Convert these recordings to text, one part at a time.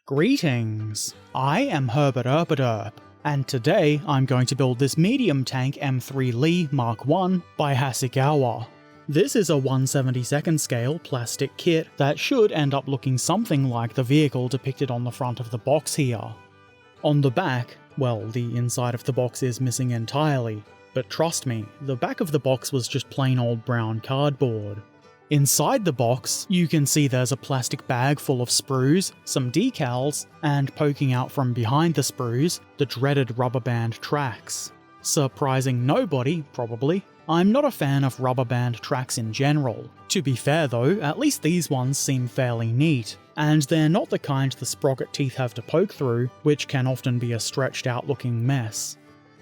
Greetings, I am Herbert Erpaderp, and today I'm going to build this medium tank M3 Lee Mark I by Hasegawa. This is a 1/72nd scale plastic kit that should end up looking something like the vehicle depicted on the front of the box here. On the back, well, the inside of the box is missing entirely, but trust me, the back of the box was just plain old brown cardboard. Inside the box, you can see there's a plastic bag full of sprues, some decals, and poking out from behind the sprues, the dreaded rubber band tracks. Surprising nobody, probably. I'm not a fan of rubber band tracks in general. To be fair though, at least these ones seem fairly neat, and they're not the kind the sprocket teeth have to poke through, which can often be a stretched out looking mess.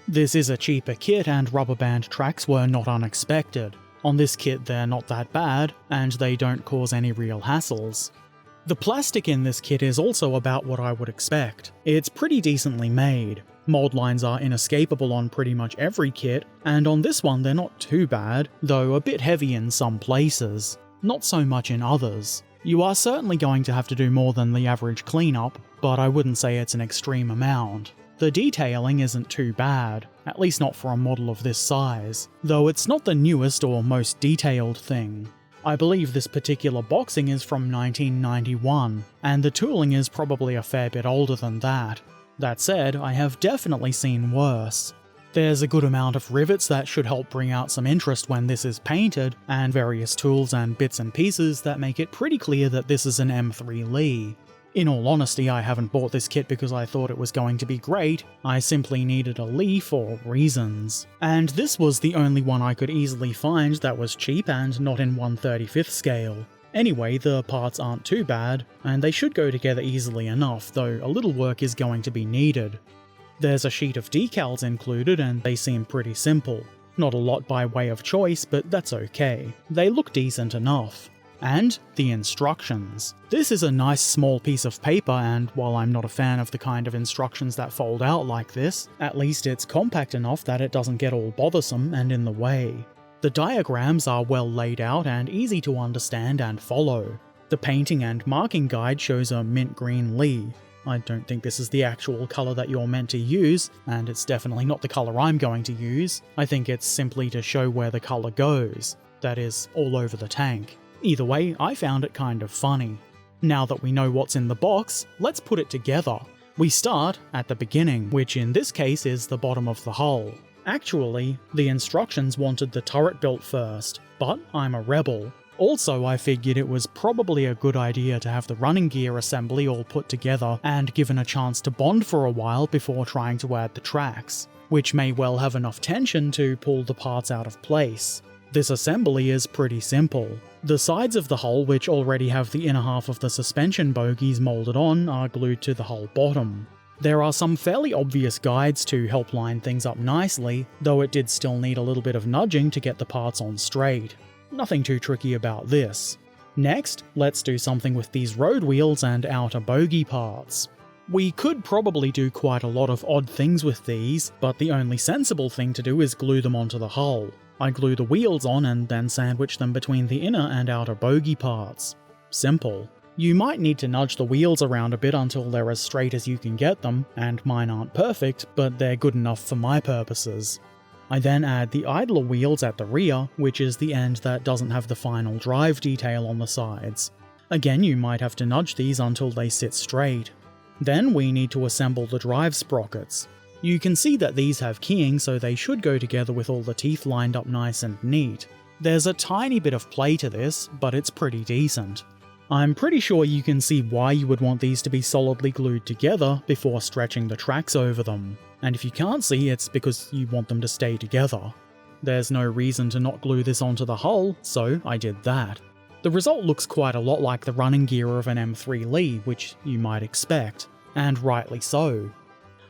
This is a cheaper kit and rubber band tracks were not unexpected. On this kit they're not that bad, and they don't cause any real hassles. The plastic in this kit is also about what I would expect. It's pretty decently made. Mold lines are inescapable on pretty much every kit, and on this one they're not too bad, though a bit heavy in some places. Not so much in others. You are certainly going to have to do more than the average cleanup, but I wouldn't say it's an extreme amount. The detailing isn't too bad, at least not for a model of this size, though it's not the newest or most detailed thing. I believe this particular boxing is from 1991, and the tooling is probably a fair bit older than that. That said, I have definitely seen worse. There's a good amount of rivets that should help bring out some interest when this is painted, and various tools and bits and pieces that make it pretty clear that this is an M3 Lee. In all honesty, I haven't bought this kit because I thought it was going to be great, I simply needed a Lee for reasons. And this was the only one I could easily find that was cheap and not in 1/35th scale. Anyway, the parts aren't too bad, and they should go together easily enough, though a little work is going to be needed. There's a sheet of decals included and they seem pretty simple. Not a lot by way of choice, but that's okay. They look decent enough. And the instructions. This is a nice small piece of paper, and while I'm not a fan of the kind of instructions that fold out like this, at least it's compact enough that it doesn't get all bothersome and in the way. The diagrams are well laid out and easy to understand and follow. The painting and marking guide shows a mint green Lee. I don't think this is the actual colour that you're meant to use, and it's definitely not the colour I'm going to use. I think it's simply to show where the colour goes. That is, all over the tank. Either way, I found it kind of funny. Now that we know what's in the box, let's put it together. We start at the beginning, which in this case is the bottom of the hull. Actually, the instructions wanted the turret built first, but I'm a rebel. Also, I figured it was probably a good idea to have the running gear assembly all put together and given a chance to bond for a while before trying to add the tracks, which may well have enough tension to pull the parts out of place. This assembly is pretty simple. The sides of the hull, which already have the inner half of the suspension bogies moulded on, are glued to the hull bottom. There are some fairly obvious guides to help line things up nicely, though it did still need a little bit of nudging to get the parts on straight. Nothing too tricky about this. Next, let's do something with these road wheels and outer bogie parts. We could probably do quite a lot of odd things with these, but the only sensible thing to do is glue them onto the hull. I glue the wheels on and then sandwich them between the inner and outer bogie parts. Simple. You might need to nudge the wheels around a bit until they're as straight as you can get them, and mine aren't perfect, but they're good enough for my purposes. I then add the idler wheels at the rear, which is the end that doesn't have the final drive detail on the sides. Again, you might have to nudge these until they sit straight. Then we need to assemble the drive sprockets. You can see that these have keying, so they should go together with all the teeth lined up nice and neat. There's a tiny bit of play to this, but it's pretty decent. I'm pretty sure you can see why you would want these to be solidly glued together before stretching the tracks over them. And if you can't see, it's because you want them to stay together. There's no reason to not glue this onto the hull, so I did that. The result looks quite a lot like the running gear of an M3 Lee, which you might expect, and rightly so.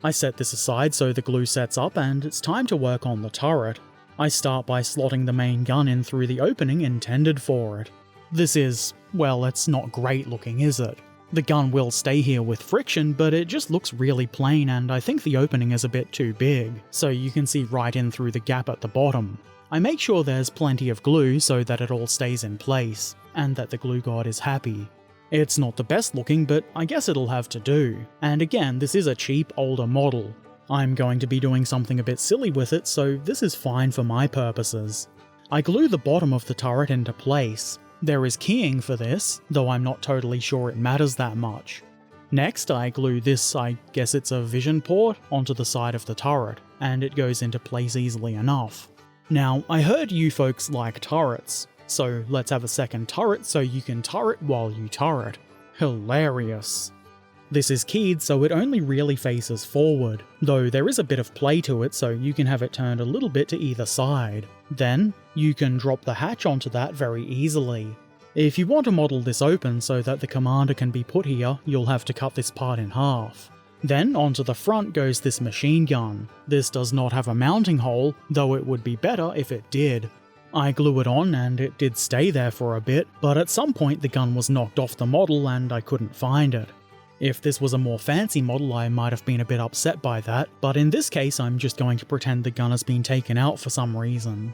I set this aside so the glue sets up and it's time to work on the turret. I start by slotting the main gun in through the opening intended for it. This is, well, it's not great looking, is it? The gun will stay here with friction, but it just looks really plain and I think the opening is a bit too big, so you can see right in through the gap at the bottom. I make sure there's plenty of glue so that it all stays in place, and that the glue god is happy. It's not the best looking, but I guess it'll have to do. And again, this is a cheap, older model. I'm going to be doing something a bit silly with it, so this is fine for my purposes. I glue the bottom of the turret into place. There is keying for this, though I'm not totally sure it matters that much. Next, I glue this, I guess it's a vision port, onto the side of the turret, and it goes into place easily enough. Now, I heard you folks like turrets, so let's have a second turret so you can turret while you turret. Hilarious. This is keyed so it only really faces forward, though there is a bit of play to it so you can have it turned a little bit to either side. Then, you can drop the hatch onto that very easily. If you want to model this open so that the commander can be put here, you'll have to cut this part in half. Then onto the front goes this machine gun. This does not have a mounting hole, though it would be better if it did. I glue it on and it did stay there for a bit, but at some point the gun was knocked off the model and I couldn't find it. If this was a more fancy model, I might have been a bit upset by that, but in this case I'm just going to pretend the gun has been taken out for some reason.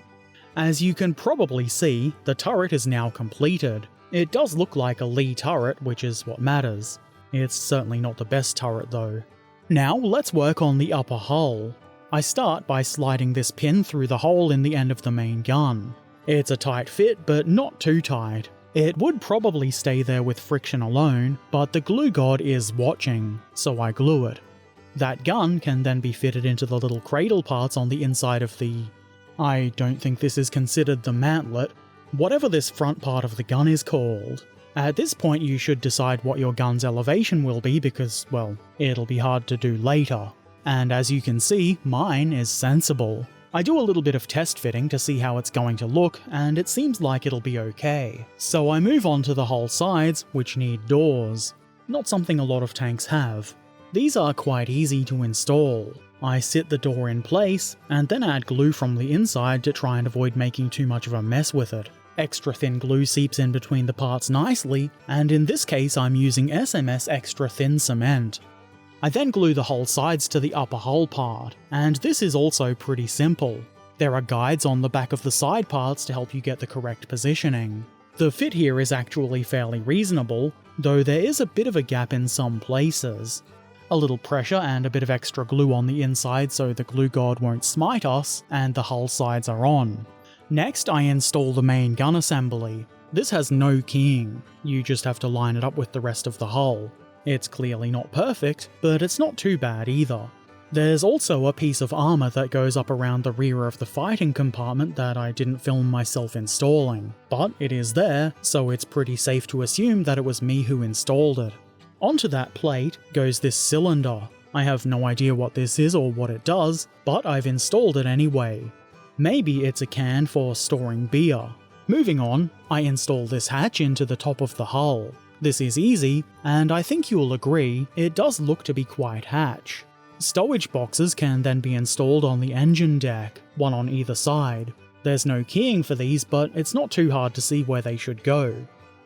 As you can probably see, the turret is now completed. It does look like a Lee turret, which is what matters. It's certainly not the best turret though. Now let's work on the upper hull. I start by sliding this pin through the hole in the end of the main gun. It's a tight fit, but not too tight. It would probably stay there with friction alone, but the glue god is watching, so I glue it. That gun can then be fitted into the little cradle parts on the inside of the... I don't think this is considered the mantlet, whatever this front part of the gun is called. At this point you should decide what your gun's elevation will be because, well, it'll be hard to do later. And as you can see, mine is sensible. I do a little bit of test fitting to see how it's going to look, and it seems like it'll be okay. So I move on to the hull sides, which need doors. Not something a lot of tanks have. These are quite easy to install. I sit the door in place, and then add glue from the inside to try and avoid making too much of a mess with it. Extra thin glue seeps in between the parts nicely, and in this case I'm using SMS extra thin cement. I then glue the whole sides to the upper hull part, and this is also pretty simple. There are guides on the back of the side parts to help you get the correct positioning. The fit here is actually fairly reasonable, though there is a bit of a gap in some places. A little pressure and a bit of extra glue on the inside so the glue god won't smite us, and the hull sides are on. Next, I install the main gun assembly. This has no keying, you just have to line it up with the rest of the hull. It's clearly not perfect, but it's not too bad either. There's also a piece of armour that goes up around the rear of the fighting compartment that I didn't film myself installing, but it is there, so it's pretty safe to assume that it was me who installed it. Onto that plate goes this cylinder. I have no idea what this is or what it does, but I've installed it anyway. Maybe it's a can for storing beer. Moving on, I install this hatch into the top of the hull. This is easy, and I think you'll agree, it does look to be quite hatch. Stowage boxes can then be installed on the engine deck, one on either side. There's no keying for these, but it's not too hard to see where they should go.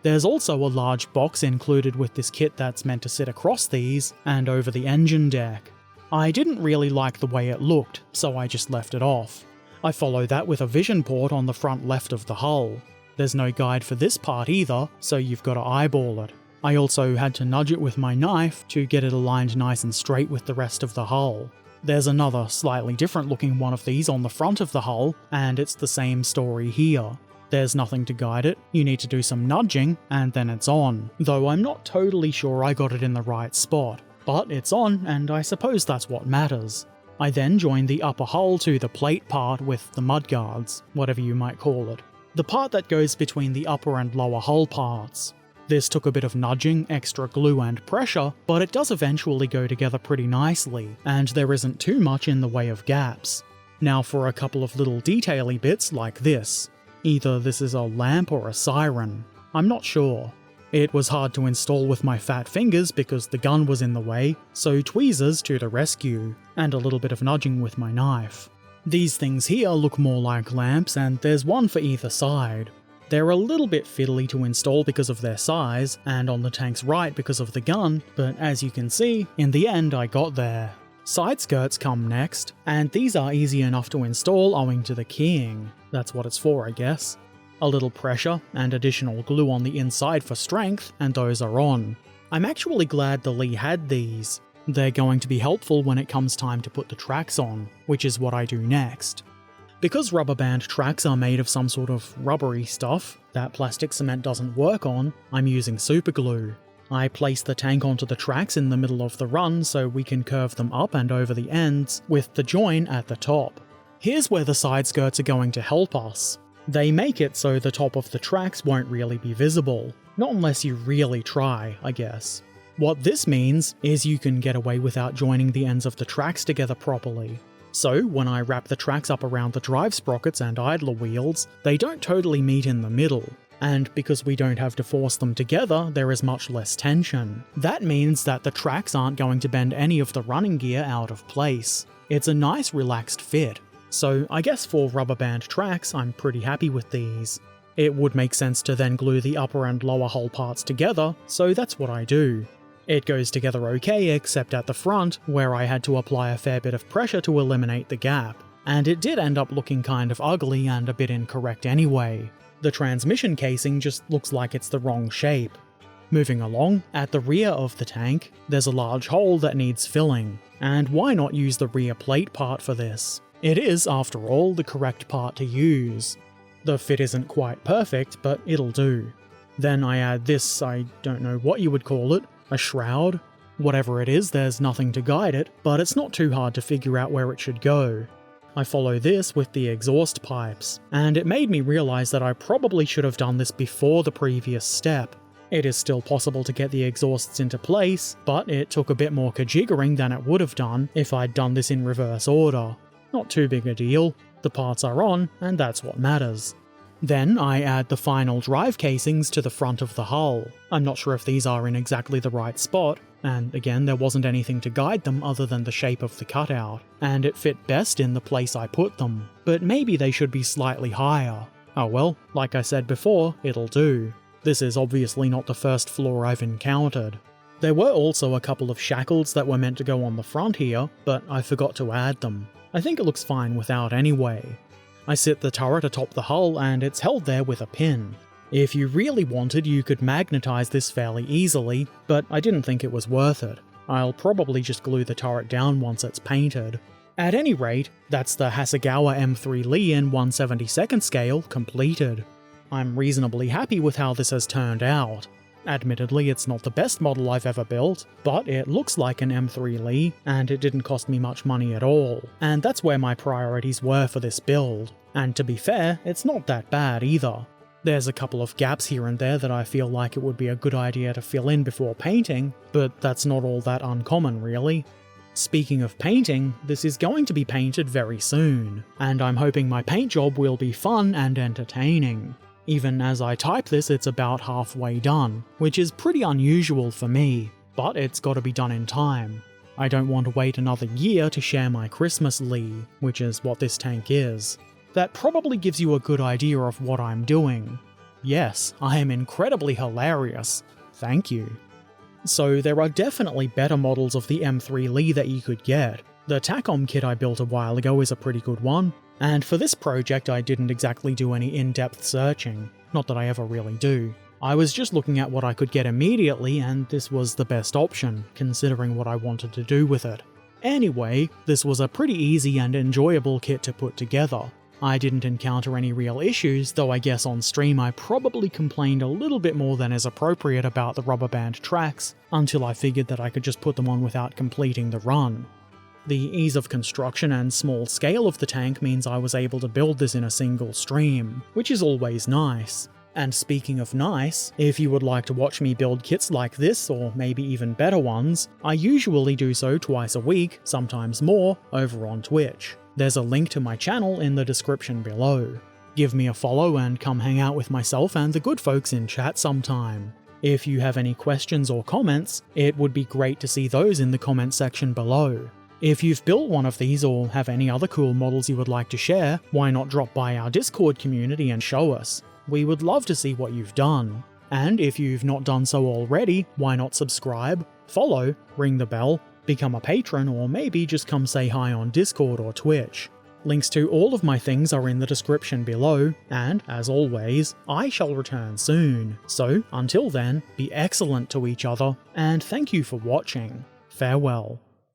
There's also a large box included with this kit that's meant to sit across these and over the engine deck. I didn't really like the way it looked, so I just left it off. I follow that with a vision port on the front left of the hull. There's no guide for this part either, so you've got to eyeball it. I also had to nudge it with my knife to get it aligned nice and straight with the rest of the hull. There's another slightly different looking one of these on the front of the hull, and it's the same story here. There's nothing to guide it, you need to do some nudging, and then it's on, though I'm not totally sure I got it in the right spot. But it's on, and I suppose that's what matters. I then join the upper hull to the plate part with the mudguards, whatever you might call it. The part that goes between the upper and lower hull parts. This took a bit of nudging, extra glue and pressure, but it does eventually go together pretty nicely, and there isn't too much in the way of gaps. Now for a couple of little detaily bits like this. Either this is a lamp or a siren. I'm not sure. It was hard to install with my fat fingers because the gun was in the way, so tweezers to the rescue, and a little bit of nudging with my knife. These things here look more like lamps, and there's one for either side. They're a little bit fiddly to install because of their size, and on the tank's right because of the gun, but as you can see, in the end I got there. Side skirts come next, and these are easy enough to install owing to the keying. That's what it's for, I guess. A little pressure and additional glue on the inside for strength, and those are on. I'm actually glad the Lee had these. They're going to be helpful when it comes time to put the tracks on, which is what I do next. Because rubber band tracks are made of some sort of rubbery stuff that plastic cement doesn't work on, I'm using super glue. I place the tank onto the tracks in the middle of the run so we can curve them up and over the ends, with the join at the top. Here's where the side skirts are going to help us. They make it so the top of the tracks won't really be visible. Not unless you really try, I guess. What this means is you can get away without joining the ends of the tracks together properly. So, when I wrap the tracks up around the drive sprockets and idler wheels, they don't totally meet in the middle. And because we don't have to force them together, there is much less tension. That means that the tracks aren't going to bend any of the running gear out of place. It's a nice relaxed fit. So I guess for rubber band tracks, I'm pretty happy with these. It would make sense to then glue the upper and lower hull parts together, so that's what I do. It goes together okay except at the front, where I had to apply a fair bit of pressure to eliminate the gap. And it did end up looking kind of ugly and a bit incorrect anyway. The transmission casing just looks like it's the wrong shape. Moving along, at the rear of the tank, there's a large hole that needs filling. And why not use the rear plate part for this? It is, after all, the correct part to use. The fit isn't quite perfect, but it'll do. Then I add this, I don't know what you would call it, a shroud? Whatever it is, there's nothing to guide it, but it's not too hard to figure out where it should go. I follow this with the exhaust pipes, and it made me realize that I probably should have done this before the previous step. It is still possible to get the exhausts into place, but it took a bit more kajiggering than it would have done if I'd done this in reverse order. Not too big a deal, the parts are on, and that's what matters. Then I add the final drive casings to the front of the hull. I'm not sure if these are in exactly the right spot, and again there wasn't anything to guide them other than the shape of the cutout, and it fit best in the place I put them, but maybe they should be slightly higher. Oh well, like I said before, it'll do. This is obviously not the first flaw I've encountered. There were also a couple of shackles that were meant to go on the front here, but I forgot to add them. I think it looks fine without anyway. I sit the turret atop the hull and it's held there with a pin. If you really wanted, you could magnetize this fairly easily, but I didn't think it was worth it. I'll probably just glue the turret down once it's painted. At any rate, that's the Hasegawa M3 Lee in 1/72nd scale completed. I'm reasonably happy with how this has turned out. Admittedly, it's not the best model I've ever built, but it looks like an M3 Lee, and it didn't cost me much money at all, and that's where my priorities were for this build. And to be fair, it's not that bad either. There's a couple of gaps here and there that I feel like it would be a good idea to fill in before painting, but that's not all that uncommon really. Speaking of painting, this is going to be painted very soon, and I'm hoping my paint job will be fun and entertaining. Even as I type this, it's about halfway done, which is pretty unusual for me, but it's gotta be done in time. I don't want to wait another year to share my Christmas Lee, which is what this tank is. That probably gives you a good idea of what I'm doing. Yes, I am incredibly hilarious. Thank you. So there are definitely better models of the M3 Lee that you could get. The TACOM kit I built a while ago is a pretty good one, and for this project I didn't exactly do any in-depth searching. Not that I ever really do. I was just looking at what I could get immediately, and this was the best option, considering what I wanted to do with it. Anyway, this was a pretty easy and enjoyable kit to put together. I didn't encounter any real issues, though I guess on stream I probably complained a little bit more than is appropriate about the rubber band tracks, until I figured that I could just put them on without completing the run. The ease of construction and small scale of the tank means I was able to build this in a single stream, which is always nice. And speaking of nice, if you would like to watch me build kits like this, or maybe even better ones, I usually do so twice a week, sometimes more, over on Twitch. There's a link to my channel in the description below. Give me a follow and come hang out with myself and the good folks in chat sometime. If you have any questions or comments, it would be great to see those in the comment section below. If you've built one of these or have any other cool models you would like to share, why not drop by our Discord community and show us? We would love to see what you've done. And if you've not done so already, why not subscribe, follow, ring the bell, become a patron, or maybe just come say hi on Discord or Twitch. Links to all of my things are in the description below, and as always, I shall return soon. So until then, be excellent to each other, and thank you for watching. Farewell.